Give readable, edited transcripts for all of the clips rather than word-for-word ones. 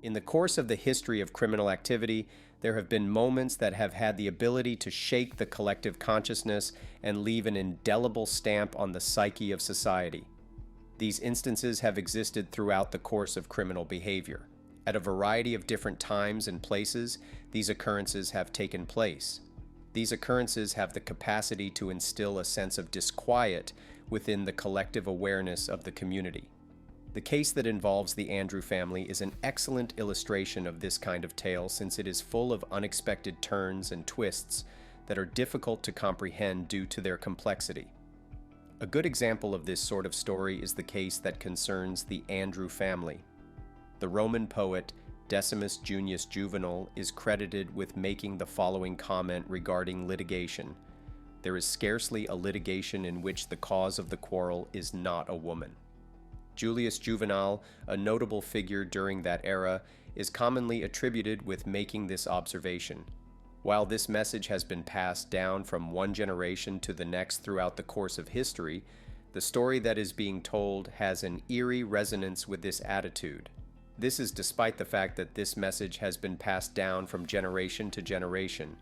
In the course of the history of criminal activity, there have been moments that have had the ability to shake the collective consciousness and leave an indelible stamp on the psyche of society. These instances have existed throughout the course of criminal behavior. At a variety of different times and places, these occurrences have taken place. These occurrences have the capacity to instill a sense of disquiet within the collective awareness of the community. The case that involves the Andrew family is an excellent illustration of this kind of tale, since it is full of unexpected turns and twists that are difficult to comprehend due to their complexity. A good example of this sort of story is the case that concerns the Andrew family. The Roman poet Decimus Junius Juvenal is credited with making the following comment regarding litigation: "There is scarcely a litigation in which the cause of the quarrel is not a woman." Julius Juvenal, a notable figure during that era, is commonly attributed with making this observation. While this message has been passed down from one generation to the next throughout the course of history, the story that is being told has an eerie resonance with this attitude. This is despite the fact that this message has been passed down from generation to generation.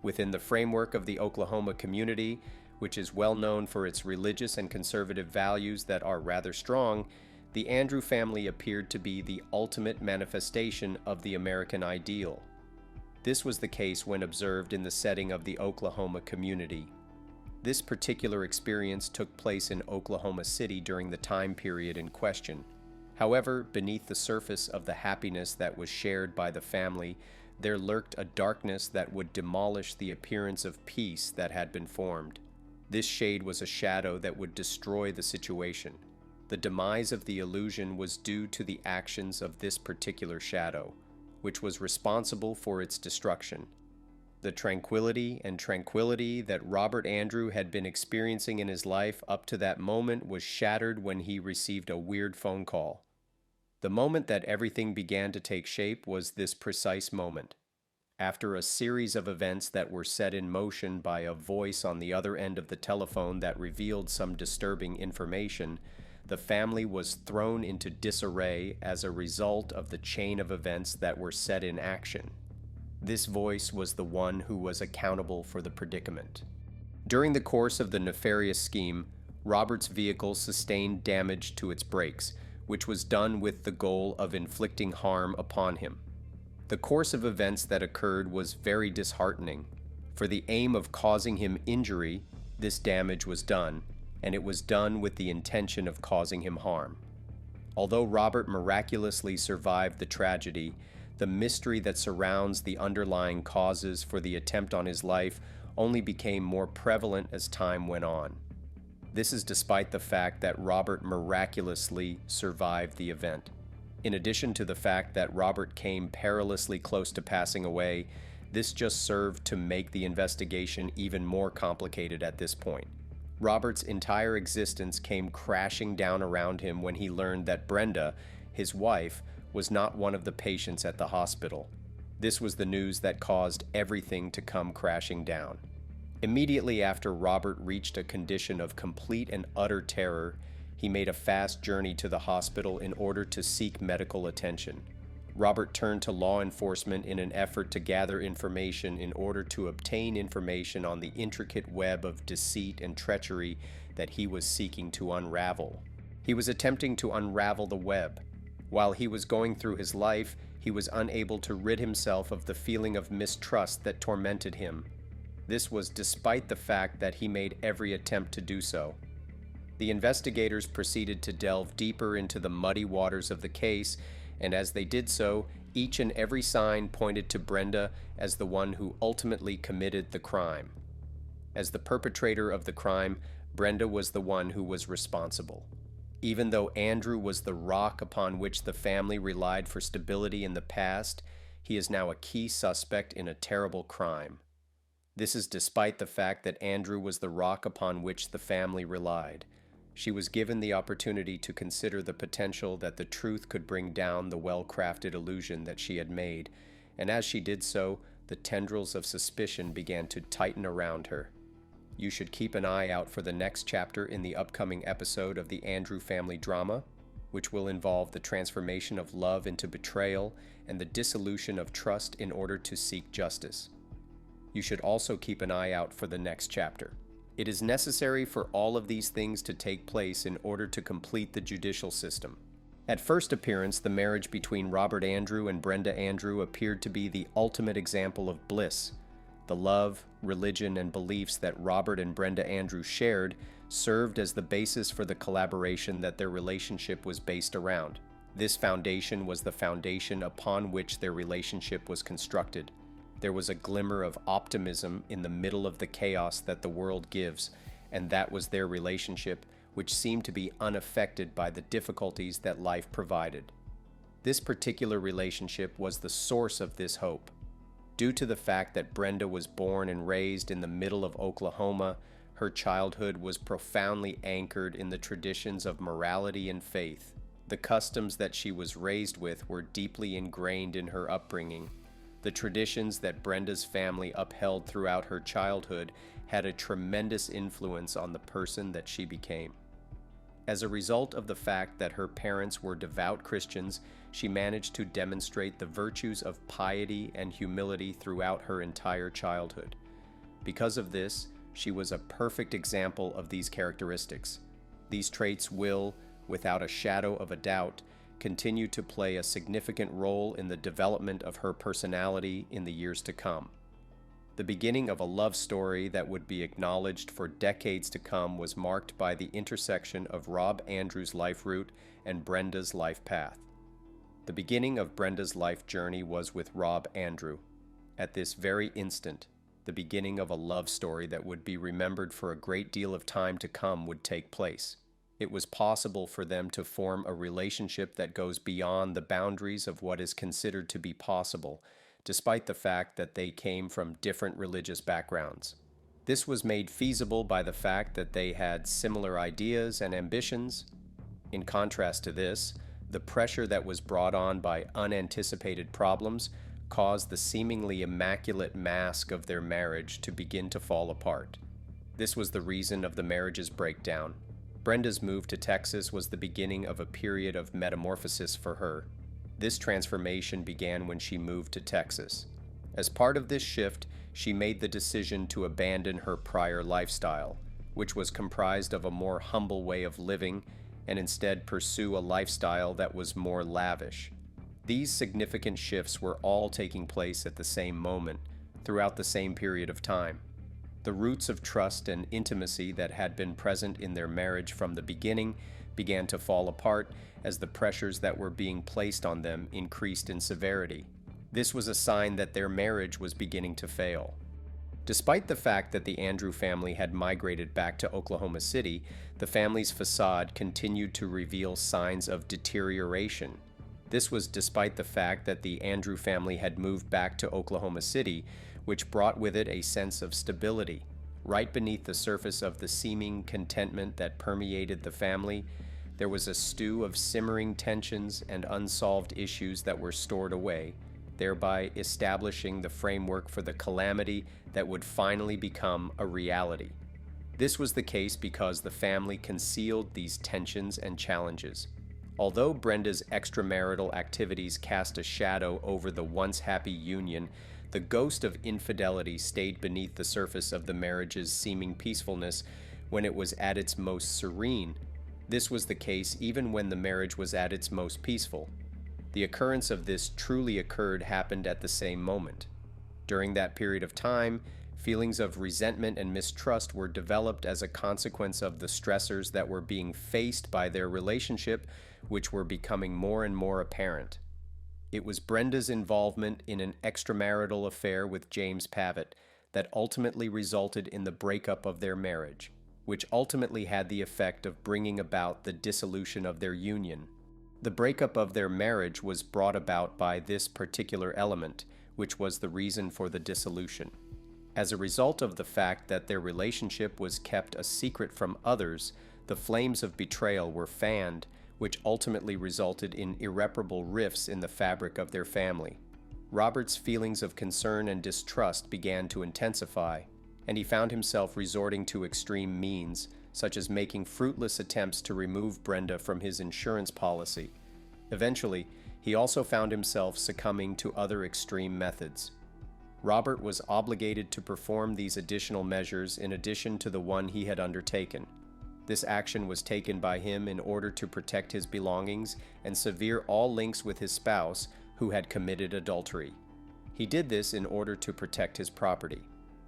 Within the framework of the Oklahoma community, which is well known for its religious and conservative values that are rather strong, the Andrew family appeared to be the ultimate manifestation of the American ideal. This was the case when observed in the setting of the Oklahoma community. This particular experience took place in Oklahoma City during the time period in question. However, beneath the surface of the happiness that was shared by the family, there lurked a darkness that would demolish the appearance of peace that had been formed. This shade was a shadow that would destroy the situation. The demise of the illusion was due to the actions of this particular shadow, which was responsible for its destruction. The tranquility that Robert Andrew had been experiencing in his life up to that moment was shattered when he received a weird phone call. The moment that everything began to take shape was this precise moment. After a series of events that were set in motion by a voice on the other end of the telephone that revealed some disturbing information, the family was thrown into disarray as a result of the chain of events that were set in action. This voice was the one who was accountable for the predicament. During the course of the nefarious scheme, Robert's vehicle sustained damage to its brakes, which was done with the goal of inflicting harm upon him. The course of events that occurred was very disheartening. For the aim of causing him injury, this damage was done, and it was done with the intention of causing him harm. Although Robert miraculously survived the tragedy, the mystery that surrounds the underlying causes for the attempt on his life only became more prevalent as time went on. This is despite the fact that Robert miraculously survived the event. In addition to the fact that Robert came perilously close to passing away, this just served to make the investigation even more complicated at this point. Robert's entire existence came crashing down around him when he learned that Brenda, his wife, was not one of the patients at the hospital. This was the news that caused everything to come crashing down. Immediately after Robert reached a condition of complete and utter terror, he made a fast journey to the hospital in order to seek medical attention. Robert turned to law enforcement in an effort to gather information in order to obtain information on the intricate web of deceit and treachery that he was seeking to unravel. He was attempting to unravel the web. While he was going through his life, he was unable to rid himself of the feeling of mistrust that tormented him. This was despite the fact that he made every attempt to do so. The investigators proceeded to delve deeper into the muddy waters of the case, and as they did so, each and every sign pointed to Brenda as the one who ultimately committed the crime. As the perpetrator of the crime, Brenda was the one who was responsible. Even though Andrew was the rock upon which the family relied for stability in the past, he is now a key suspect in a terrible crime. This is despite the fact that Andrew was the rock upon which the family relied. She was given the opportunity to consider the potential that the truth could bring down the well-crafted illusion that she had made, and as she did so, the tendrils of suspicion began to tighten around her. You should keep an eye out for the next chapter in the upcoming episode of the Andrew family drama. which will involve the transformation of love into betrayal and the dissolution of trust in order to seek justice. You should also keep an eye out for the next chapter. It is necessary for all of these things to take place in order to complete the judicial system. At first appearance, the marriage between Robert Andrew and Brenda Andrew appeared to be the ultimate example of bliss. The love, religion, and beliefs that Robert and Brenda Andrew shared served as the basis for the collaboration that their relationship was based around. This foundation was the foundation upon which their relationship was constructed. There was a glimmer of optimism in the middle of the chaos that the world gives, and that was their relationship, which seemed to be unaffected by the difficulties that life provided. This particular relationship was the source of this hope. Due to the fact that Brenda was born and raised in the middle of Oklahoma, her childhood was profoundly anchored in the traditions of morality and faith. The customs that she was raised with were deeply ingrained in her upbringing. The traditions that Brenda's family upheld throughout her childhood had a tremendous influence on the person that she became. As a result of the fact that her parents were devout Christians, she managed to demonstrate the virtues of piety and humility throughout her entire childhood. Because of this, she was a perfect example of these characteristics. These traits will, without a shadow of a doubt, continue to play a significant role in the development of her personality in the years to come. The beginning of a love story that would be acknowledged for decades to come was marked by the intersection of Rob Andrews' life route and Brenda's life path. The beginning of Brenda's life journey was with Rob Andrew. At this very instant, the beginning of a love story that would be remembered for a great deal of time to come would take place. It was possible for them to form a relationship that goes beyond the boundaries of what is considered to be possible, despite the fact that they came from different religious backgrounds. This was made feasible by the fact that they had similar ideas and ambitions. In contrast to this, the pressure that was brought on by unanticipated problems caused the seemingly immaculate mask of their marriage to begin to fall apart. This was the reason of the marriage's breakdown. Brenda's move to Texas was the beginning of a period of metamorphosis for her. This transformation began when she moved to Texas. As part of this shift, she made the decision to abandon her prior lifestyle, which was comprised of a more humble way of living, and instead pursue a lifestyle that was more lavish. These significant shifts were all taking place at the same moment, throughout the same period of time. The roots of trust and intimacy that had been present in their marriage from the beginning began to fall apart as the pressures that were being placed on them increased in severity. This was a sign that their marriage was beginning to fail. Despite the fact that the Andrew family had migrated back to Oklahoma City, the family's facade continued to reveal signs of deterioration. This was despite the fact that the Andrew family had moved back to Oklahoma City, which brought with it a sense of stability. Right beneath the surface of the seeming contentment that permeated the family, there was a stew of simmering tensions and unsolved issues that were stored away, thereby establishing the framework for the calamity that would finally become a reality. This was the case because the family concealed these tensions and challenges. Although Brenda's extramarital activities cast a shadow over the once happy union, the ghost of infidelity stayed beneath the surface of the marriage's seeming peacefulness when it was at its most serene. This was the case even when the marriage was at its most peaceful. The occurrence of this truly occurred happened at the same moment. During that period of time, feelings of resentment and mistrust were developed as a consequence of the stressors that were being faced by their relationship, which were becoming more and more apparent. It was Brenda's involvement in an extramarital affair with James Pavitt that ultimately resulted in the breakup of their marriage, which ultimately had the effect of bringing about the dissolution of their union. The breakup of their marriage was brought about by this particular element, which was the reason for the dissolution. As a result of the fact that their relationship was kept a secret from others, the flames of betrayal were fanned, which ultimately resulted in irreparable rifts in the fabric of their family. Robert's feelings of concern and distrust began to intensify, and he found himself resorting to extreme means, such as making fruitless attempts to remove Brenda from his insurance policy. Eventually, he also found himself succumbing to other extreme methods. Robert was obligated to perform these additional measures in addition to the one he had undertaken. This action was taken by him in order to protect his belongings and sever all links with his spouse, who had committed adultery. He did this in order to protect his property.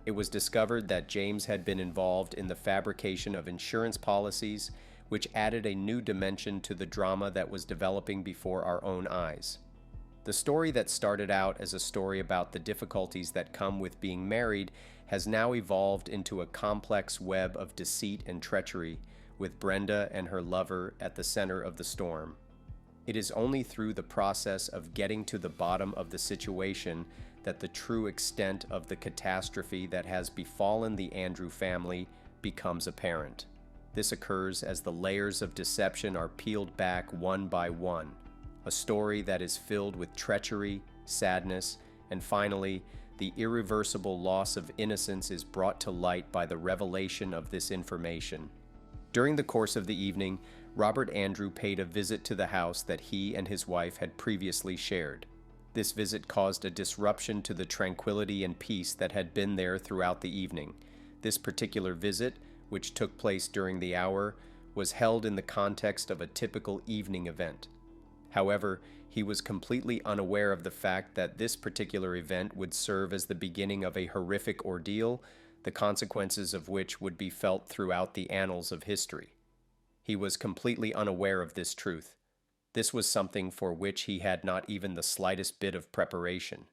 It was discovered that James had been involved in the fabrication of insurance policies, which added a new dimension to the drama that was developing before our own eyes. The story that started out as a story about the difficulties that come with being married has now evolved into a complex web of deceit and treachery, with Brenda and her lover at the center of the storm. It is only through the process of getting to the bottom of the situation that the true extent of the catastrophe that has befallen the Andrew family becomes apparent. This occurs as the layers of deception are peeled back one by one, a story that is filled with treachery, sadness, and finally, the irreversible loss of innocence is brought to light by the revelation of this information. During the course of the evening, Robert Andrew paid a visit to the house that he and his wife had previously shared. This visit caused a disruption to the tranquility and peace that had been there throughout the evening. This particular visit, which took place during the hour, was held in the context of a typical evening event. However, he was completely unaware of the fact that this particular event would serve as the beginning of a horrific ordeal, the consequences of which would be felt throughout the annals of history. He was completely unaware of this truth. This was something for which he had not even the slightest bit of preparation.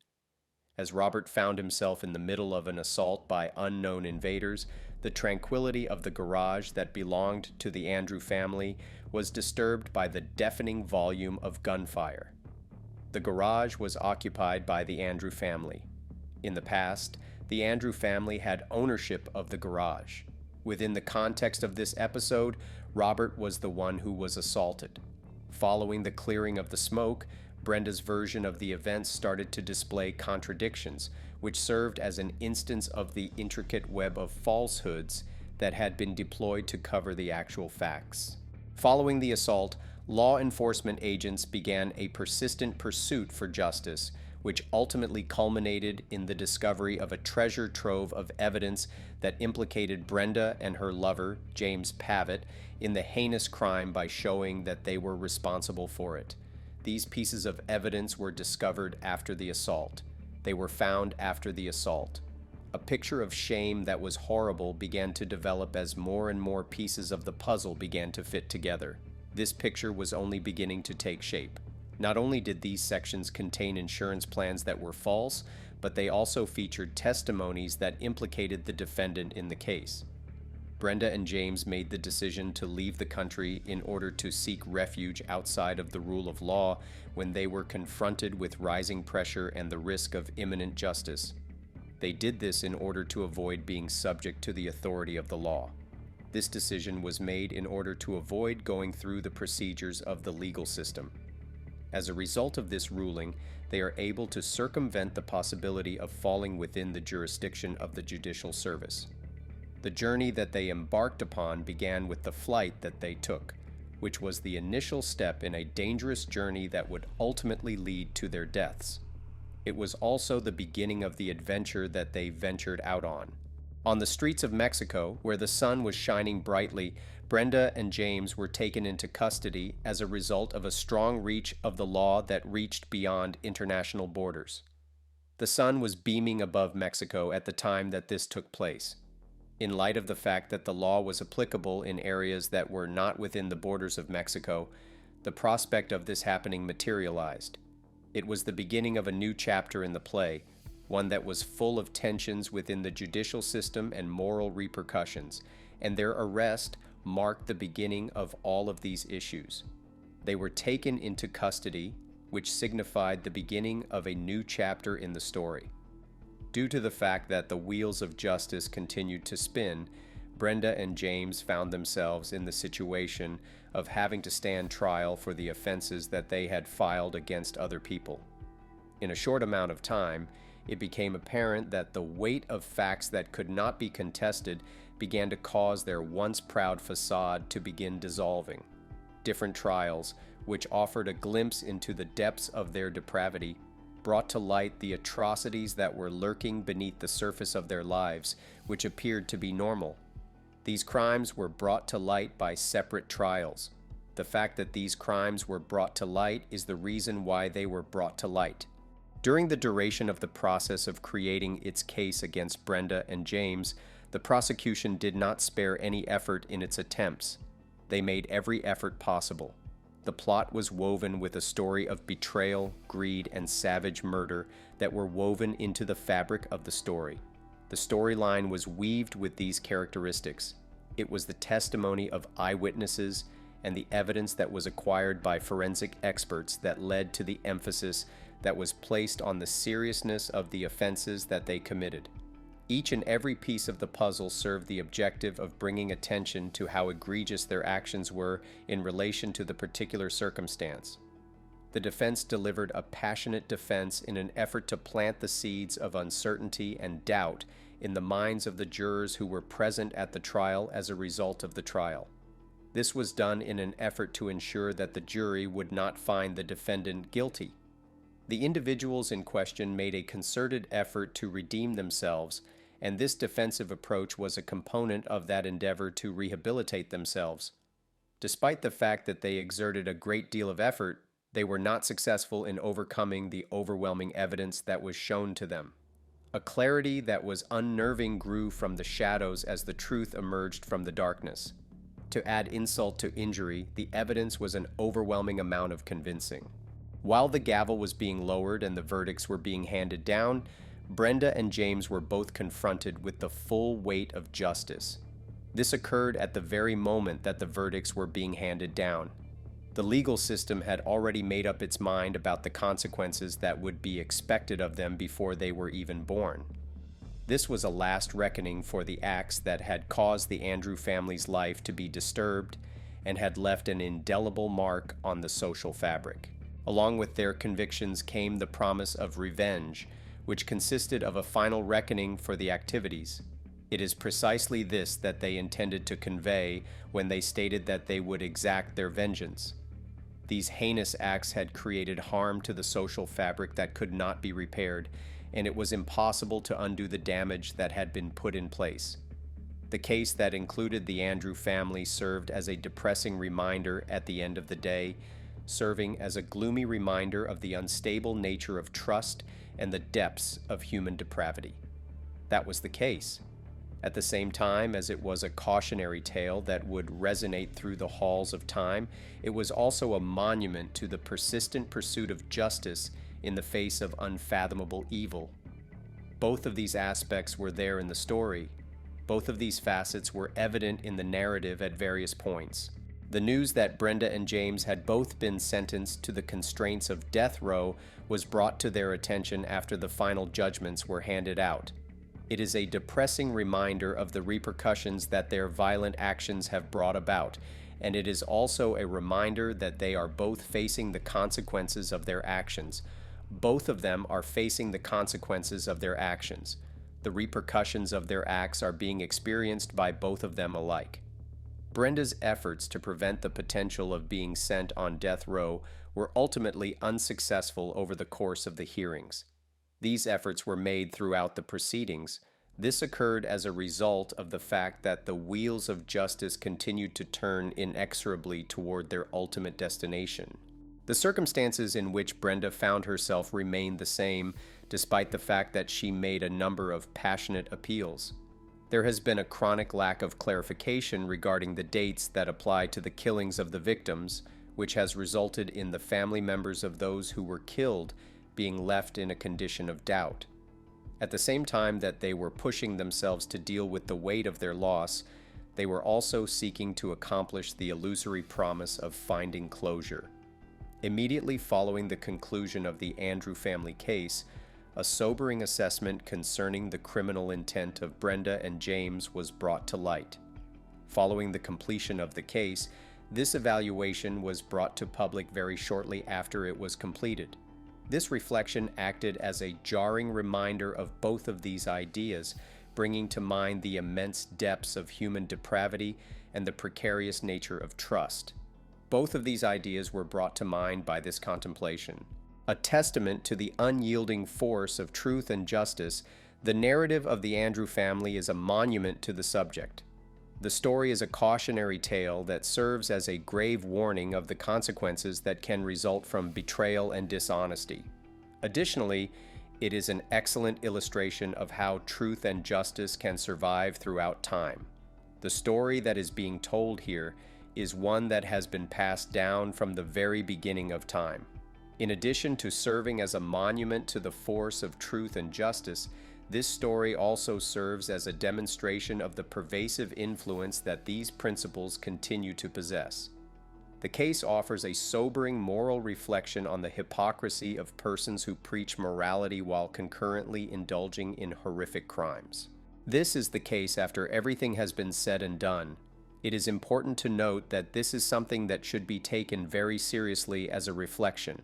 As Robert found himself in the middle of an assault by unknown invaders, the tranquility of the garage that belonged to the Andrew family was disturbed by the deafening volume of gunfire. The garage was occupied by the Andrew family. In the past, the Andrew family had ownership of the garage. Within the context of this episode, Robert was the one who was assaulted. Following the clearing of the smoke, Brenda's version of the events started to display contradictions, which served as an instance of the intricate web of falsehoods that had been deployed to cover the actual facts. Following the assault, law enforcement agents began a persistent pursuit for justice, which ultimately culminated in the discovery of a treasure trove of evidence that implicated Brenda and her lover, James Pavitt, in the heinous crime by showing that they were responsible for it. These pieces of evidence were discovered after the assault. They were found after the assault. A picture of shame that was horrible began to develop as more and more pieces of the puzzle began to fit together. This picture was only beginning to take shape. Not only did these sections contain insurance plans that were false, but they also featured testimonies that implicated the defendant in the case. Brenda and James made the decision to leave the country in order to seek refuge outside of the rule of law when they were confronted with rising pressure and the risk of imminent justice. They did this in order to avoid being subject to the authority of the law. This decision was made in order to avoid going through the procedures of the legal system. As a result of this ruling, they are able to circumvent the possibility of falling within the jurisdiction of the judicial service. The journey that they embarked upon began with the flight that they took, which was the initial step in a dangerous journey that would ultimately lead to their deaths. It was also the beginning of the adventure that they ventured out on. On the streets of Mexico, where the sun was shining brightly, Brenda and James were taken into custody as a result of a strong reach of the law that reached beyond international borders. The sun was beaming above Mexico at the time that this took place. In light of the fact that the law was applicable in areas that were not within the borders of Mexico, the prospect of this happening materialized. It was the beginning of a new chapter in the play, one that was full of tensions within the judicial system and moral repercussions, and their arrest marked the beginning of all of these issues. They were taken into custody, which signified the beginning of a new chapter in the story. Due to the fact that the wheels of justice continued to spin, Brenda and James found themselves in the situation of having to stand trial for the offenses that they had filed against other people. In a short amount of time, it became apparent that the weight of facts that could not be contested began to cause their once proud facade to begin dissolving. Different trials, which offered a glimpse into the depths of their depravity, brought to light the atrocities that were lurking beneath the surface of their lives, which appeared to be normal. These crimes were brought to light by separate trials. The fact that these crimes were brought to light is the reason why they were brought to light. During the duration of the process of creating its case against Brenda and James, the prosecution did not spare any effort in its attempts. They made every effort possible. The plot was woven with a story of betrayal, greed, and savage murder that were woven into the fabric of the story. The storyline was weaved with these characteristics. It was the testimony of eyewitnesses and the evidence that was acquired by forensic experts that led to the emphasis that was placed on the seriousness of the offenses that they committed. Each and every piece of the puzzle served the objective of bringing attention to how egregious their actions were in relation to the particular circumstance. The defense delivered a passionate defense in an effort to plant the seeds of uncertainty and doubt in the minds of the jurors who were present at the trial as a result of the trial. This was done in an effort to ensure that the jury would not find the defendant guilty. The individuals in question made a concerted effort to redeem themselves, and this defensive approach was a component of that endeavor to rehabilitate themselves. Despite the fact that they exerted a great deal of effort, they were not successful in overcoming the overwhelming evidence that was shown to them. A clarity that was unnerving grew from the shadows as the truth emerged from the darkness. To add insult to injury, the evidence was an overwhelming amount of convincing. While the gavel was being lowered and the verdicts were being handed down, Brenda and James were both confronted with the full weight of justice. This occurred at the very moment that the verdicts were being handed down. The legal system had already made up its mind about the consequences that would be expected of them before they were even born. This was a last reckoning for the acts that had caused the Andrew family's life to be disturbed and had left an indelible mark on the social fabric. Along with their convictions came the promise of revenge, which consisted of a final reckoning for the activities. It is precisely this that they intended to convey when they stated that they would exact their vengeance. These heinous acts had created harm to the social fabric that could not be repaired, and it was impossible to undo the damage that had been put in place. The case that included the Andrew family served as a depressing reminder at the end of the day, serving as a gloomy reminder of the unstable nature of trust and the depths of human depravity. That was the case. At the same time as it was a cautionary tale that would resonate through the halls of time, it was also a monument to the persistent pursuit of justice in the face of unfathomable evil. Both of these aspects were there in the story. Both of these facets were evident in the narrative at various points. The news that Brenda and James had both been sentenced to the constraints of death row was brought to their attention after the final judgments were handed out. It is a depressing reminder of the repercussions that their violent actions have brought about, and it is also a reminder that they are both facing the consequences of their actions. Both of them are facing the consequences of their actions. The repercussions of their acts are being experienced by both of them alike. Brenda's efforts to prevent the potential of being sent on death row were ultimately unsuccessful over the course of the hearings. These efforts were made throughout the proceedings. This occurred as a result of the fact that the wheels of justice continued to turn inexorably toward their ultimate destination. The circumstances in which Brenda found herself remained the same, despite the fact that she made a number of passionate appeals. There has been a chronic lack of clarification regarding the dates that apply to the killings of the victims, which has resulted in the family members of those who were killed being left in a condition of doubt. At the same time that they were pushing themselves to deal with the weight of their loss, they were also seeking to accomplish the illusory promise of finding closure. Immediately following the conclusion of the Andrew family case, a sobering assessment concerning the criminal intent of Brenda and James was brought to light. Following the completion of the case, this evaluation was brought to public very shortly after it was completed. This reflection acted as a jarring reminder of both of these ideas, bringing to mind the immense depths of human depravity and the precarious nature of trust. Both of these ideas were brought to mind by this contemplation. A testament to the unyielding force of truth and justice, the narrative of the Andrew family is a monument to the subject. The story is a cautionary tale that serves as a grave warning of the consequences that can result from betrayal and dishonesty. Additionally, it is an excellent illustration of how truth and justice can survive throughout time. The story that is being told here is one that has been passed down from the very beginning of time. In addition to serving as a monument to the force of truth and justice, this story also serves as a demonstration of the pervasive influence that these principles continue to possess. The case offers a sobering moral reflection on the hypocrisy of persons who preach morality while concurrently indulging in horrific crimes. This is the case after everything has been said and done. It is important to note that this is something that should be taken very seriously as a reflection,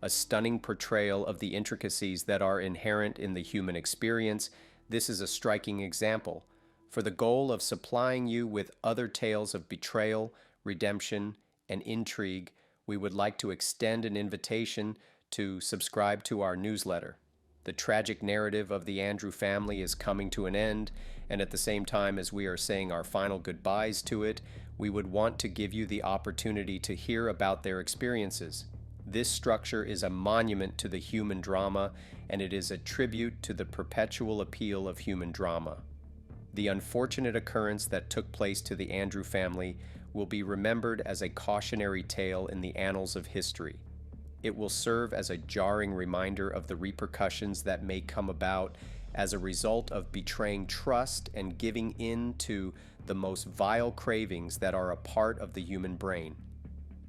a stunning portrayal of the intricacies that are inherent in the human experience. This is a striking example, for the goal of supplying you with other tales of betrayal, redemption, and intrigue. We would like to extend an invitation to subscribe to our newsletter. The tragic narrative of the Andrew family is coming to an end, and at the same time as we are saying our final goodbyes to it, we would want to give you the opportunity to hear about their experiences. This structure is a monument to the human drama, and it is a tribute to the perpetual appeal of human drama. The unfortunate occurrence that took place to the Andrew family will be remembered as a cautionary tale in the annals of history. It will serve as a jarring reminder of the repercussions that may come about as a result of betraying trust and giving in to the most vile cravings that are a part of the human brain.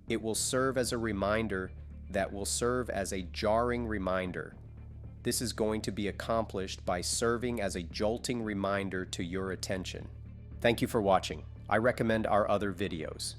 It will serve as a reminder that will serve as a jarring reminder. This is going to be accomplished by serving as a jolting reminder to your attention. Thank you for watching. I recommend our other videos.